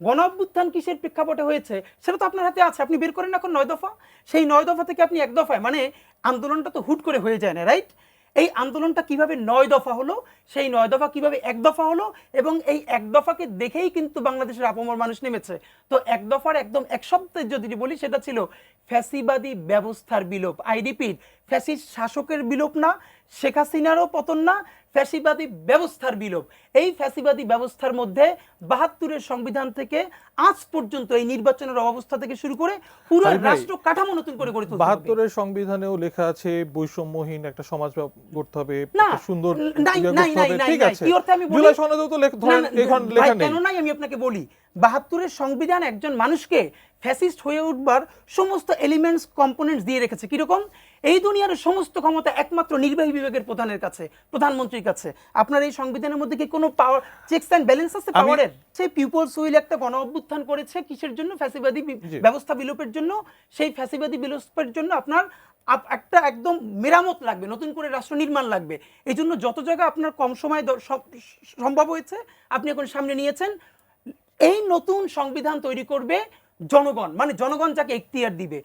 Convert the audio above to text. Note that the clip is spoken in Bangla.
গণ অভ্যুত্থান কিসের প্রেক্ষাপটে হয়েছে সেটা তো আপনার হাতে আছে, আপনি বের করেন এখন 9 দফা। সেই 9 দফা থেকে আপনি এক দফায়, মানে আন্দোলনটা তো হুট করে হয়ে যায় না, রাইট? এই আন্দোলনটা কিভাবে 9 দফা হলো, সেই 9 দফা কিভাবে এক দফা হলো, এবং এই এক দফাকে দেখেই কিন্তু বাংলাদেশের আপামর মানুষ নেমেছে। তো এক দফার একদম এক শব্দে যদি বলি সেটা ছিল ফ্যাসিবাদী ব্যবস্থার বিলোপ। আই রিপিট, ফ্যাসিস্ট শাসকের বিলোপ না, শেখ হাসিনারও পতন না, ফ্যাসিবাদী ব্যবস্থার বিলোপ। এই ফ্যাসিবাদী ব্যবস্থার মধ্যে 72-এর সংবিধান থেকে আজ পর্যন্ত এই নির্বাচনের অবস্থা থেকে শুরু করে পুরো রাষ্ট্র কাঠামো নতুন করে গড়ে তুলতে হবে। 72-এর সংবিধানেও লেখা আছে বৈষম্যহীন একটা সমাজ গড়তে হবে, না, একটা সুন্দর নাই ইয়ে নাই করতে নাই হবে, নাই ঠিক নাই, আছে। কি অর্থে আমি বলি, জুলাই সনদেও তো ধরেন এখন লেখা নেই। কেন নাই আমি আপনাকে বলি, 72-এর সংবিধান একজন মানুষকে ফ্যাসিস্ট হয়ে উঠবার সমস্ত এলিমেন্টস কম্পোনেন্টস দিয়ে রেখেছে। কিরকম? এই দুনিয়ার সমস্ত ক্ষমতা একমাত্র নির্বাহী বিভাগের প্রধানের কাছে, প্রধানমন্ত্রীর কাছে। আপনার এই সংবিধানের মধ্যে কি কোনো পাওয়ার চেকস অ্যান্ড ব্যালেন্স আছে পাওয়ারের? সেই পিপলস উইল একটা গণ অভ্যুত্থান করেছে কিসের জন্য? ফ্যাসিবাদী ব্যবস্থা বিলোপের জন্য। সেই ফ্যাসিবাদী বিলোপের জন্য আপনার একটা একদম মেরামত লাগবে, নতুন করে রাষ্ট্র নির্মাণ লাগবে। এই জন্য যত জায়গা আপনার কম সময় সম্ভব হয়েছে আপনি এখন সামনে নিয়েছেন। এই নতুন সংবিধান তৈরি করবে জনগণ, মানে জনগণ যাকে এখতিয়ার দিবে।